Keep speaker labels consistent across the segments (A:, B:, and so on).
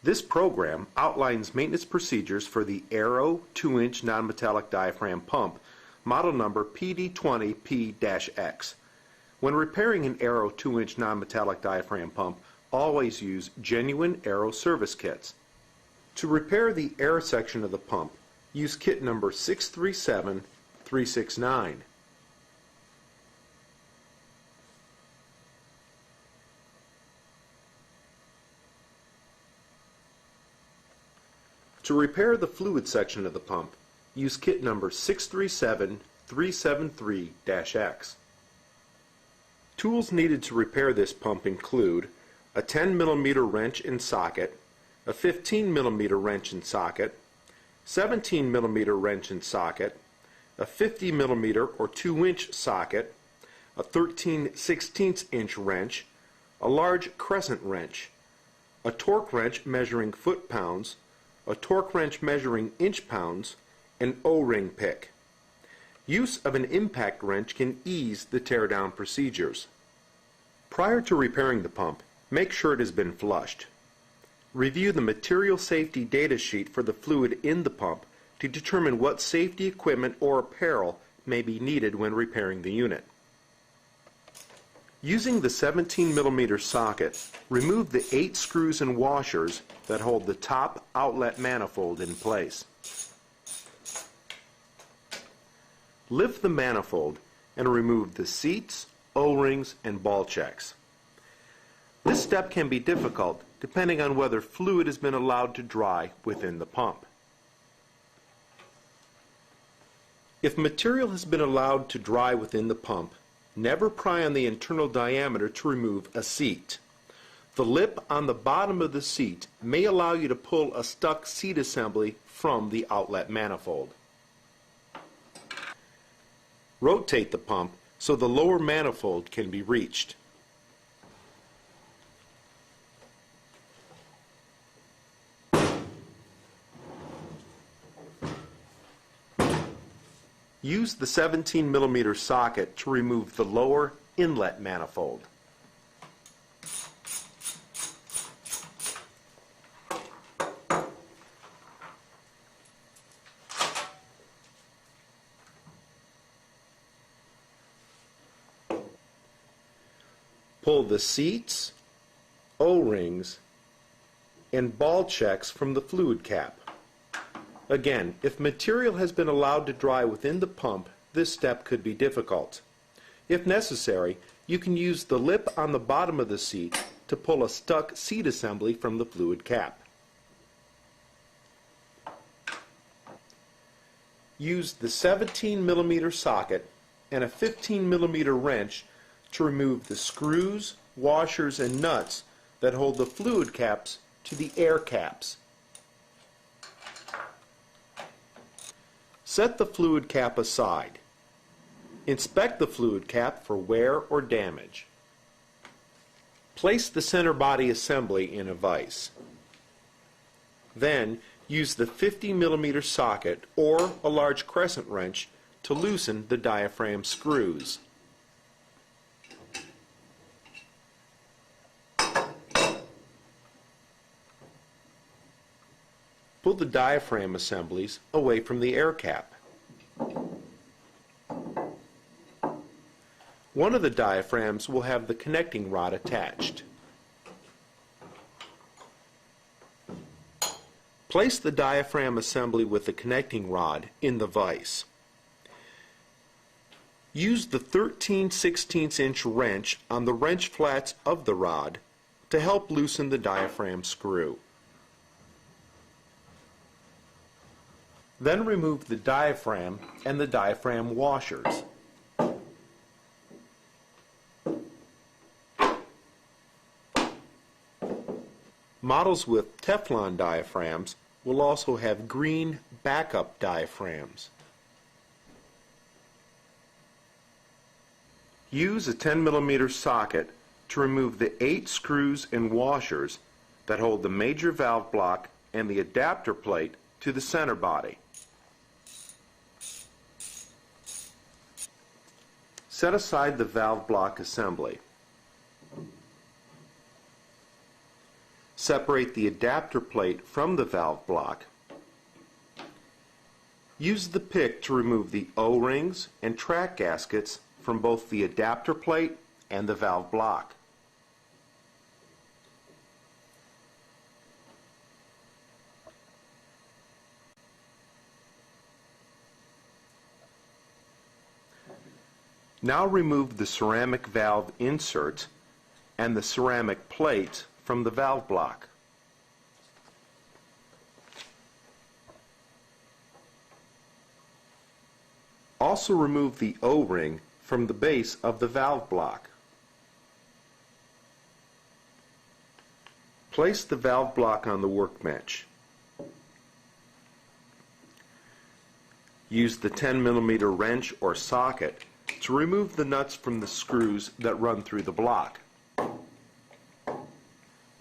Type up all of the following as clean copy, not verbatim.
A: This program outlines maintenance procedures for the Aero 2-inch nonmetallic diaphragm pump, model number PD20P-X. When repairing an Aero 2-inch nonmetallic diaphragm pump, always use genuine Aero service kits. To repair the air section of the pump, use kit number 637369. To repair the fluid section of the pump, use kit number 637373-X. Tools needed to repair this pump include a 10 mm wrench and socket, a 15 mm wrench and socket, 17 mm wrench and socket, a 50 mm or 2-inch socket, a 13/16 inch wrench, a large crescent wrench, a torque wrench measuring foot-pounds, a torque wrench measuring inch-pounds, and O-ring pick. Use of an impact wrench can ease the tear-down procedures. Prior to repairing the pump, make sure it has been flushed. Review the material safety data sheet for the fluid in the pump to determine what safety equipment or apparel may be needed when repairing the unit. Using the 17 mm socket, remove the 8 screws and washers that hold the top outlet manifold in place. Lift the manifold and remove the seats, O-rings, and ball checks. This step can be difficult depending on whether fluid has been allowed to dry within the pump. If material has been allowed to dry within the pump, never pry on the internal diameter to remove a seat. The lip on the bottom of the seat may allow you to pull a stuck seat assembly from the outlet manifold. Rotate the pump so the lower manifold can be reached. Use the 17 mm socket to remove the lower inlet manifold. Pull the seats, O-rings, and ball checks from the fluid cap. Again, if material has been allowed to dry within the pump, this step could be difficult. If necessary, you can use the lip on the bottom of the seat to pull a stuck seat assembly from the fluid cap. Use the 17 mm socket and a 15 mm wrench to remove the screws, washers, and nuts that hold the fluid caps to the air caps. Set the fluid cap aside. Inspect the fluid cap for wear or damage. Place the center body assembly in a vise. Then use the 50 mm socket or a large crescent wrench to loosen the diaphragm screws. Pull the diaphragm assemblies away from the air cap. One of the diaphragms will have the connecting rod attached. Place the diaphragm assembly with the connecting rod in the vise. Use the 13/16 inch wrench on the wrench flats of the rod to help loosen the diaphragm screw. Then remove the diaphragm and the diaphragm washers. Models with Teflon diaphragms will also have green backup diaphragms. Use a 10 mm socket to remove the 8 screws and washers that hold the major valve block and the adapter plate to the center body. Set aside the valve block assembly. Separate the adapter plate from the valve block. Use the pick to remove the O-rings and track gaskets from both the adapter plate and the valve block. Now remove the ceramic valve insert and the ceramic plate from the valve block. Also remove the O-ring from the base of the valve block. Place the valve block on the workbench. Use the 10mm wrench or socket to remove the nuts from the screws that run through the block.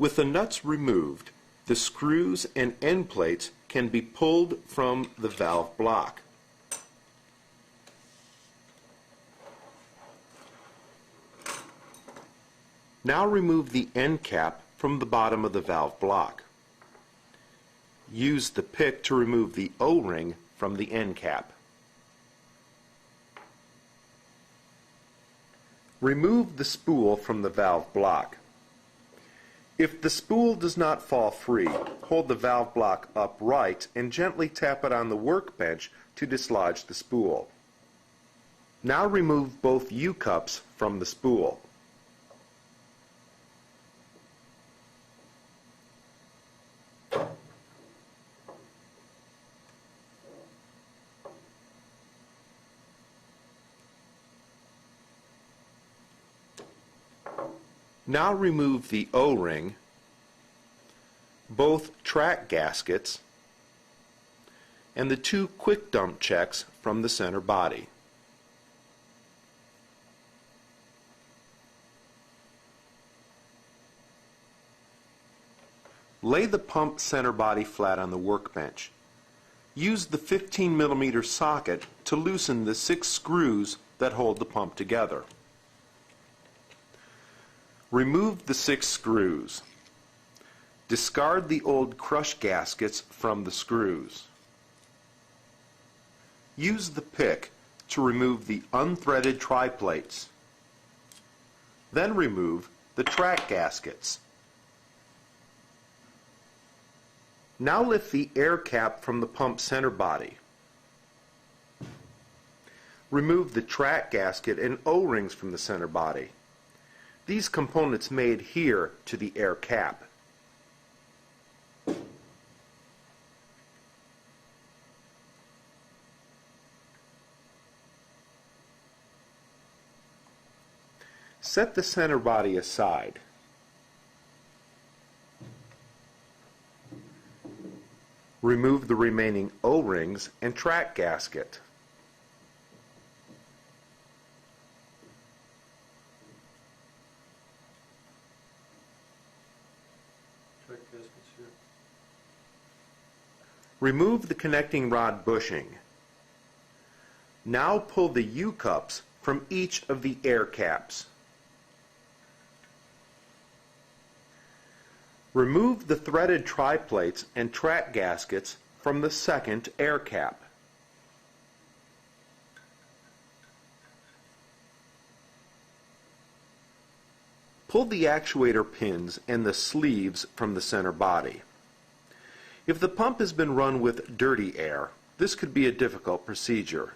A: With the nuts removed, the screws and end plates can be pulled from the valve block. Now remove the end cap from the bottom of the valve block. Use the pick to remove the O-ring from the end cap. Remove the spool from the valve block. If the spool does not fall free, hold the valve block upright and gently tap it on the workbench to dislodge the spool. Now remove both U-cups from the spool. Now remove the O-ring, both track gaskets, and the two quick dump checks from the center body. Lay the pump center body flat on the workbench. Use the 15mm socket to loosen the 6 screws that hold the pump together. Remove the 6 screws. Discard the old crush gaskets from the screws. Use the pick to remove the unthreaded tri-plates. Then remove the track gaskets. Now lift the air cap from the pump center body. Remove the track gasket and O-rings from the center body. These components may adhere to the air cap. Set the center body aside. Remove the remaining O-rings and track gasket. Remove the connecting rod bushing. Now pull the U-cups from each of the air caps. Remove the threaded tri-plates and track gaskets from the second air cap. Pull the actuator pins and the sleeves from the center body. If the pump has been run with dirty air, this could be a difficult procedure.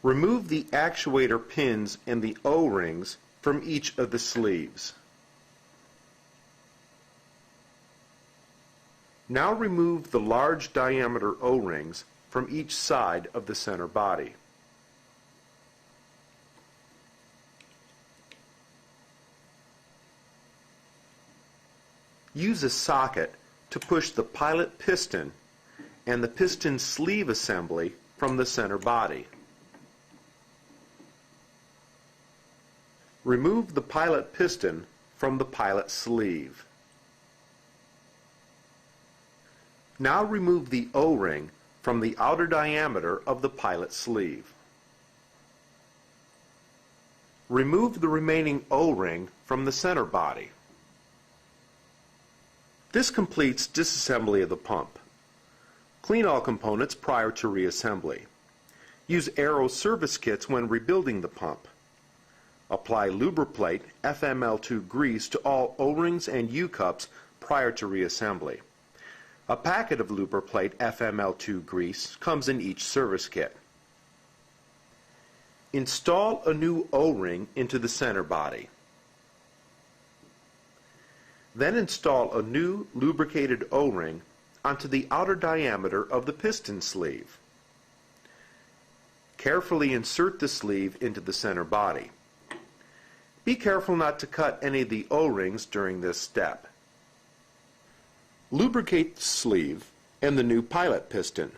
A: Remove the actuator pins and the O-rings from each of the sleeves. Now remove the large diameter O-rings from each side of the center body. Use a socket to push the pilot piston and the piston sleeve assembly from the center body. Remove the pilot piston from the pilot sleeve. Now remove the O-ring from the outer diameter of the pilot sleeve. Remove the remaining O-ring from the center body. This completes disassembly of the pump. Clean all components prior to reassembly. Use Aero service kits when rebuilding the pump. Apply Lubriplate FML2 grease to all O-rings and U-cups prior to reassembly. A packet of Lubriplate FML2 grease comes in each service kit. Install a new O-ring into the center body. Then install a new lubricated O-ring onto the outer diameter of the piston sleeve. Carefully insert the sleeve into the center body. Be careful not to cut any of the O-rings during this step. Lubricate the sleeve and the new pilot piston.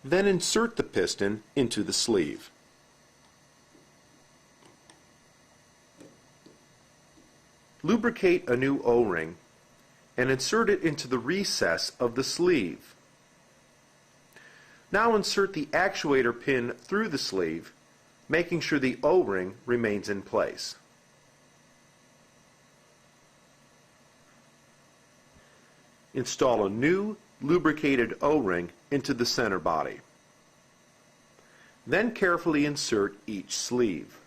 A: Then insert the piston into the sleeve. Lubricate a new O-ring and insert it into the recess of the sleeve. Now insert the actuator pin through the sleeve, making sure the O-ring remains in place. Install a new lubricated O-ring into the center body. Then carefully insert each sleeve.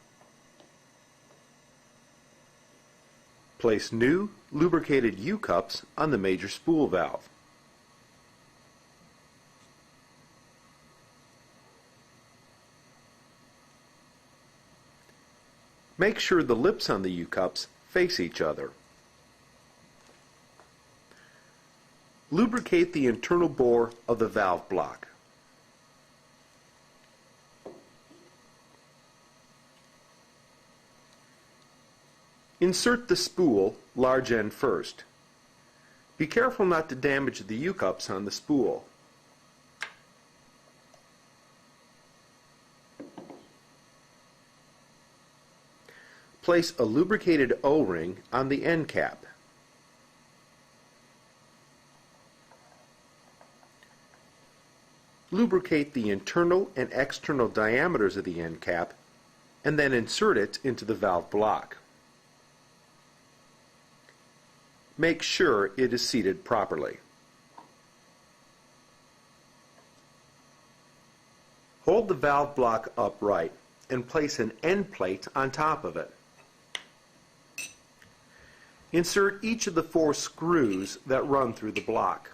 A: Place new lubricated U-cups on the major spool valve. Make sure the lips on the U-cups face each other. Lubricate the internal bore of the valve block. Insert the spool, large end first. Be careful not to damage the U-cups on the spool. Place a lubricated O-ring on the end cap. Lubricate the internal and external diameters of the end cap and then insert it into the valve block. Make sure it is seated properly. Hold the valve block upright and place an end plate on top of it. Insert each of the 4 screws that run through the block.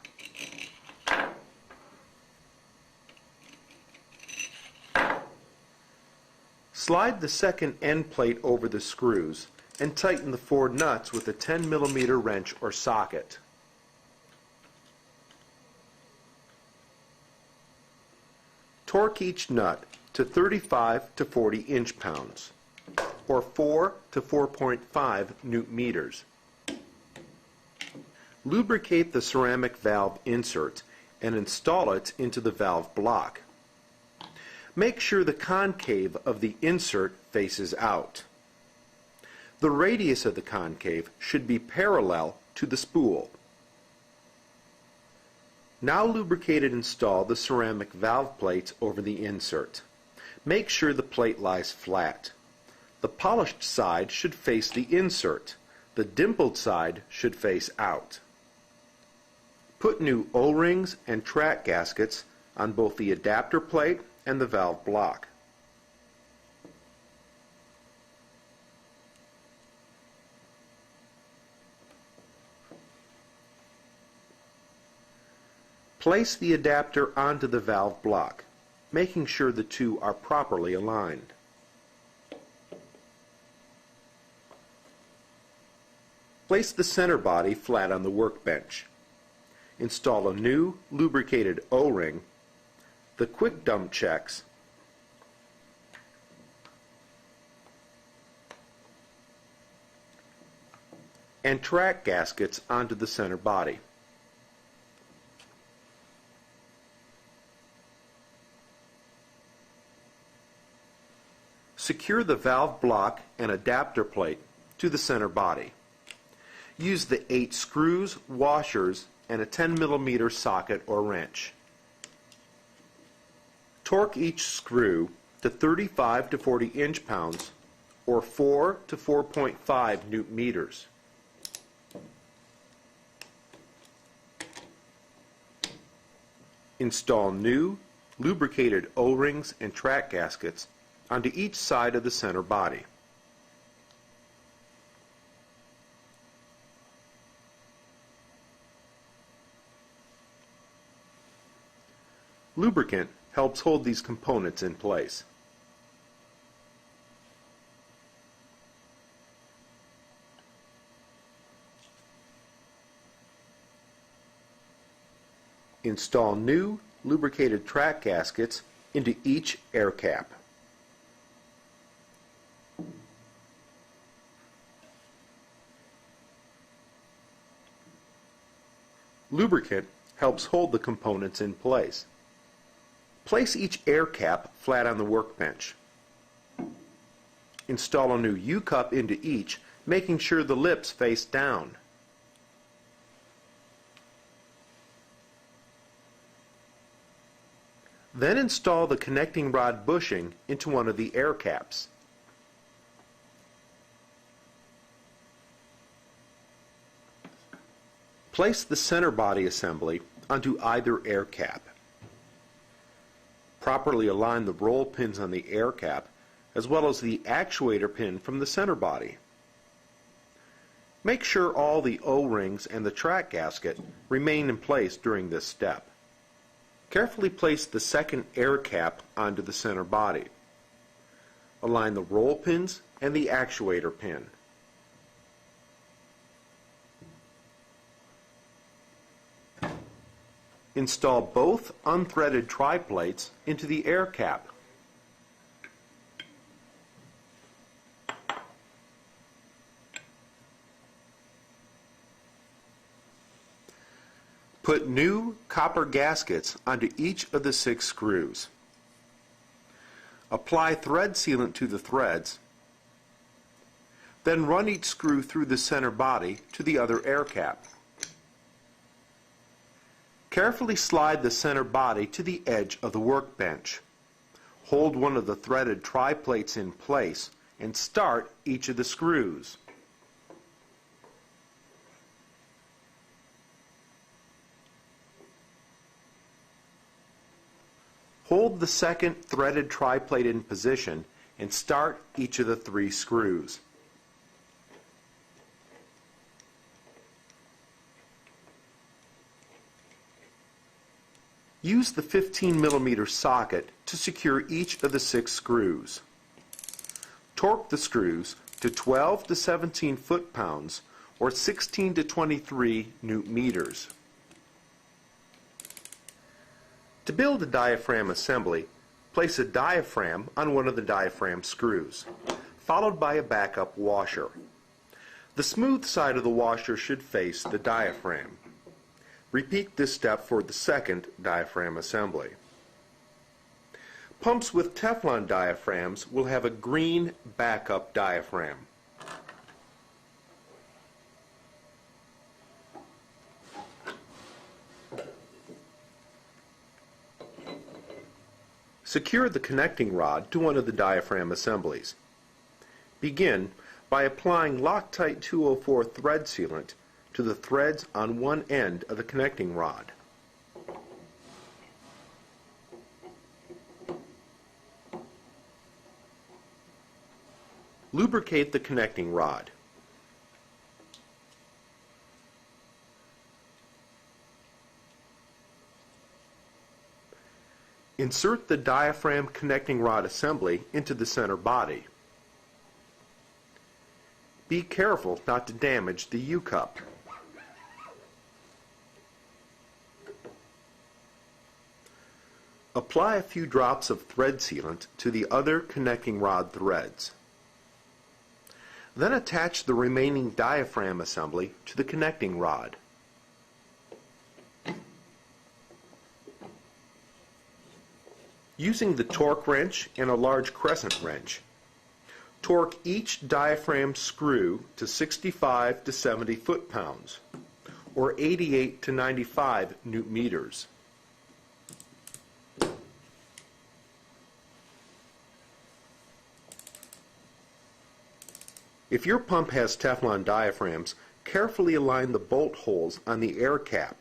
A: Slide the second end plate over the screws and tighten the 4 nuts with a 10mm wrench or socket. Torque each nut to 35 to 40 inch-pounds, or 4 to 4.5 Newton-meters. Lubricate the ceramic valve insert and install it into the valve block. Make sure the concave of the insert faces out. The radius of the concave should be parallel to the spool. Now lubricate and install the ceramic valve plates over the insert. Make sure the plate lies flat. The polished side should face the insert. The dimpled side should face out. Put new O-rings and track gaskets on both the adapter plate and the valve block. Place the adapter onto the valve block, making sure the two are properly aligned. Place the center body flat on the workbench. Install a new lubricated O-ring, the quick dump checks, and track gaskets onto the center body. Secure the valve block and adapter plate to the center body. Use the 8 screws, washers, and a 10mm socket or wrench. Torque each screw to 35 to 40 inch-pounds, or 4 to 4.5 newton-meters. Install new, lubricated O-rings and track gaskets onto each side of the center body. Lubricant helps hold these components in place. Install new lubricated track gaskets into each air cap. Lubricant helps hold the components in place. Place each air cap flat on the workbench. Install a new U-cup into each, making sure the lips face down. Then install the connecting rod bushing into one of the air caps. Place the center body assembly onto either air cap. Properly align the roll pins on the air cap as well as the actuator pin from the center body. Make sure all the O-rings and the track gasket remain in place during this step. Carefully place the second air cap onto the center body. Align the roll pins and the actuator pin. Install both unthreaded tri-plates into the air cap. Put new copper gaskets onto each of the 6 screws. Apply thread sealant to the threads, then run each screw through the center body to the other air cap. Carefully slide the center body to the edge of the workbench. Hold one of the threaded tri-plates in place and start each of the screws. Hold the second threaded tri-plate in position and start each of the 3 screws. Use the 15mm socket to secure each of the 6 screws. Torque the screws to 12 to 17 foot-pounds or 16 to 23 newton-meters. To build a diaphragm assembly, place a diaphragm on one of the diaphragm screws, followed by a backup washer. The smooth side of the washer should face the diaphragm. Repeat this step for the second diaphragm assembly. Pumps with Teflon diaphragms will have a green backup diaphragm. Secure the connecting rod to one of the diaphragm assemblies. Begin by applying Loctite 204 thread sealant to the threads on one end of the connecting rod. Lubricate the connecting rod. Insert the diaphragm connecting rod assembly into the center body. Be careful not to damage the U-cup. Apply a few drops of thread sealant to the other connecting rod threads. Then attach the remaining diaphragm assembly to the connecting rod. Using the torque wrench and a large crescent wrench, torque each diaphragm screw to 65 to 70 foot-pounds, or 88 to 95 newton-meters. If your pump has Teflon diaphragms, carefully align the bolt holes on the air cap.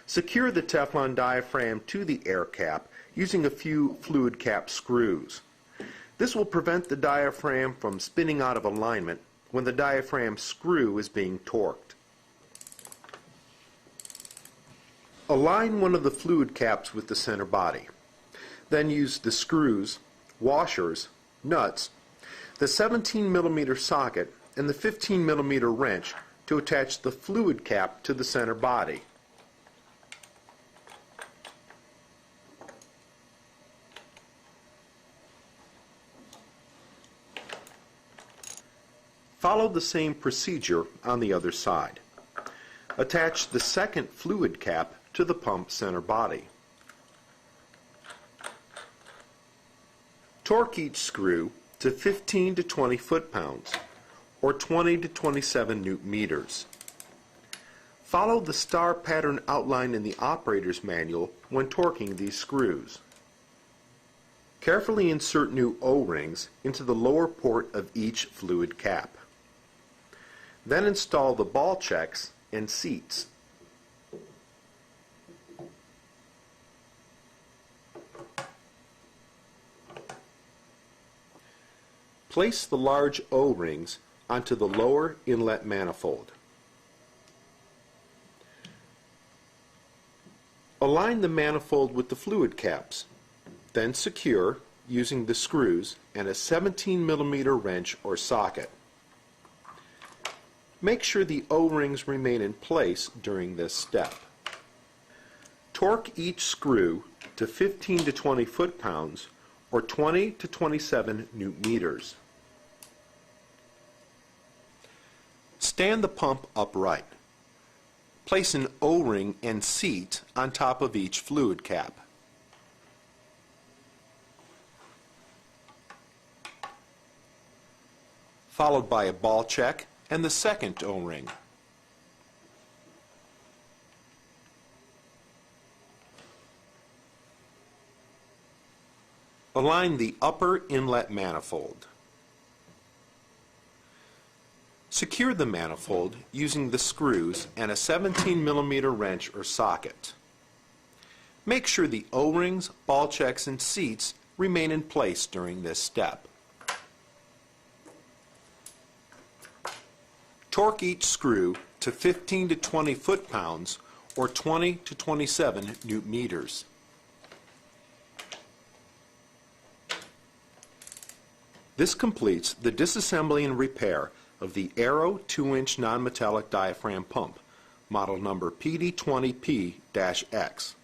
A: Secure the Teflon diaphragm to the air cap using a few fluid cap screws. This will prevent the diaphragm from spinning out of alignment when the diaphragm screw is being torqued. Align one of the fluid caps with the center body. Then use the screws, washers, nuts, the 17mm socket, and the 15mm wrench to attach the fluid cap to the center body. Follow the same procedure on the other side. Attach the second fluid cap to the pump center body. Torque each screw to 15 to 20 foot-pounds, or 20 to 27 newton-meters. Follow the star pattern outlined in the operator's manual when torquing these screws. Carefully insert new O-rings into the lower port of each fluid cap. Then install the ball checks and seats. Place the large O-rings onto the lower inlet manifold. Align the manifold with the fluid caps, then secure using the screws and a 17mm wrench or socket. Make sure the O-rings remain in place during this step. Torque each screw to 15 to 20 foot-pounds or 20 to 27 newton-meters. Stand the pump upright. Place an O-ring and seat on top of each fluid cap. Followed by a ball check and the second O-ring. Align the upper inlet manifold. Secure the manifold using the screws and a 17mm wrench or socket. Make sure the O-rings, ball checks, and seats remain in place during this step. Torque each screw to 15 to 20 foot-pounds or 20 to 27 newton-meters. This completes the disassembly and repair of the Arrow 2-inch non-metallic diaphragm pump, model number PD20P-X.